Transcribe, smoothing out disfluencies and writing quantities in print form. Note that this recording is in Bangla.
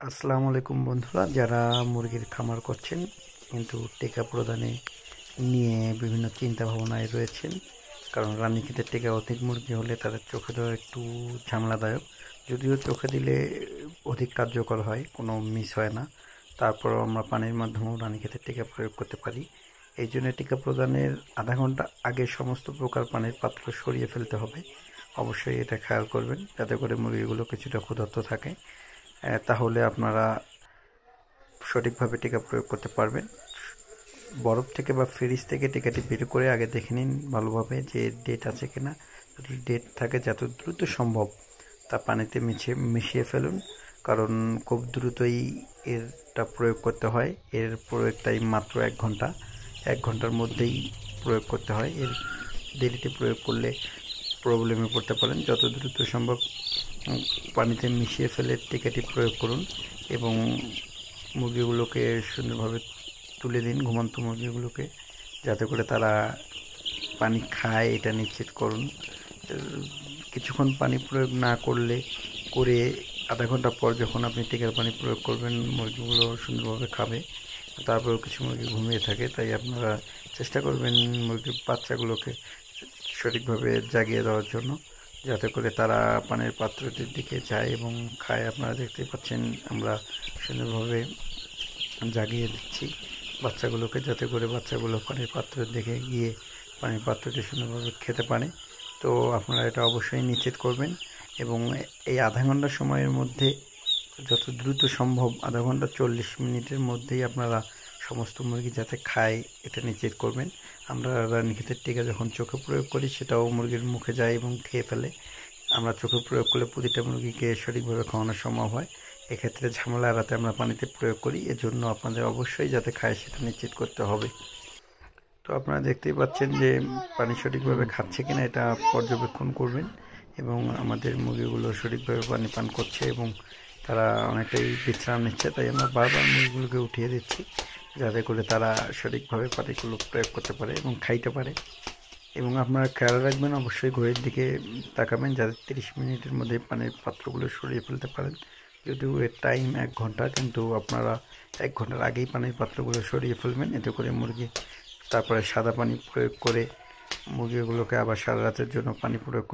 আসসালামু আলাইকুম বন্ধুরা, যারা মুরগির খামার করছেন কিন্তু টিকা প্রদানে নিয়ে বিভিন্ন চিন্তা ভাবনায় রয়েছেন। কারণ রানীক্ষেতের টিকা অধিক মুরগি হলে তাদের চোখে দেওয়া একটু ঝামেলাদায়ক। যদিও চোখে দিলে অধিক কার্যকর হয়, কোনো মিস হয় না। তারপরও আমরা পানির মাধ্যমেও রানীক্ষেতের টিকা প্রয়োগ করতে পারি। এই জন্য টিকা প্রদানের আধা ঘন্টা আগে সমস্ত প্রকার পানির পাত্র সরিয়ে ফেলতে হবে। অবশ্যই এটা খেয়াল করবেন যাতে করে মুরগিগুলো কিছুটা ক্ষুধার্ত থাকে। তাহলে আপনারা সঠিকভাবে টিকা প্রয়োগ করতে পারবেন। বরফ থেকে বা ফ্রিজ থেকে টিকাটি বের করে আগে দেখে নিন ভালোভাবে যে ডেট আছে কিনা। যদি ডেট থাকে যত দ্রুত সম্ভব তা পানিতে মিশিয়ে ফেলুন, কারণ খুব দ্রুতই এরটা প্রয়োগ করতে হয়। এর প্রয়োগ টাইম মাত্র 1 ঘন্টা। 1 ঘন্টার মধ্যেই প্রয়োগ করতে হয়। এর দেরিতে প্রয়োগ করলে প্রবলেমে পড়তে পারেন। যত দ্রুত সম্ভব পানিতে মিশিয়ে ফেলে টিকাটি প্রয়োগ করুন এবং মুরগিগুলোকে সুন্দরভাবে তুলে দিন, ঘুমন্ত মুরগিগুলোকে, যাতে করে তারা পানি খায় এটা নিশ্চিত করুন। কিছুক্ষণ পানি প্রয়োগ না করে আধা ঘন্টা পর যখন আপনি টিকার পানি প্রয়োগ করবেন, মুরগিগুলো সুন্দরভাবে খাবে। তারপরেও কিছু মুরগি ঘুমিয়ে থাকে, তাই আপনারা চেষ্টা করবেন মুরগির বাচ্চাগুলোকে সঠিকভাবে জাগিয়ে দেওয়ার জন্য, যাতে করে তারা পানির পাত্রটির দিকে যায় এবং খায়। আপনারা দেখতেই পাচ্ছেন আমরা সুন্দরভাবে জাগিয়ে দিচ্ছি বাচ্চাগুলোকে, যাতে করে বাচ্চাগুলো পানির পাত্রের দিকে গিয়ে পানির পাত্রটি সুন্দরভাবে খেতে পারে। তো আপনারা এটা অবশ্যই নিশ্চিত করবেন এবং এই আধা ঘন্টা সময়ের মধ্যে যত দ্রুত সম্ভব আধা ঘন্টা 40 মিনিটের মধ্যেই আপনারা সমস্ত মুরগি যাতে খায় এটা নিশ্চিত করবেন। আমরা রানীক্ষেতের টিকা যখন চোখে প্রয়োগ করি সেটাও মুরগির মুখে যায় এবং খেয়ে ফেলে। আমরা চোখে প্রয়োগ করলে প্রতিটা মুরগিকে সঠিকভাবে খাওয়ানো সম্ভব হয়। এক্ষেত্রে ঝামেলা এড়াতে আমরা পানিতে প্রয়োগ করি, এজন্য আপনাদের অবশ্যই যাতে খায় সেটা নিশ্চিত করতে হবে। তো আপনারা দেখতেই পাচ্ছেন যে পানি সঠিকভাবে খাচ্ছে কিনা এটা পর্যবেক্ষণ করবেন এবং আমাদের মুরগিগুলো সঠিকভাবে পানি পান করছে এবং তারা অনেকটাই বিশ্রাম নিচ্ছে। তাই আমরা বারবার মুরগিগুলোকে উঠিয়ে দিচ্ছি যাতে করে তারা সঠিকভাবে পানিগুলো প্রয়োগ করতে পারে এবং খাইতে পারে। এবং আপনারা খেয়াল রাখবেন, অবশ্যই ঘড়ির দিকে তাকাবেন যাতে 30 মিনিটের মধ্যে পানির পাত্রগুলো সরিয়ে ফেলতে পারেন। যদিও এর টাইম 1 ঘন্টা, কিন্তু আপনারা 1 ঘন্টার আগেই পানির পাত্রগুলো সরিয়ে ফেলবেন, এতে করে মুরগি তারপরে সাদা পানি প্রয়োগ করে মুরগিগুলোকে আবার সারা রাতের জন্য পানি প্রয়োগ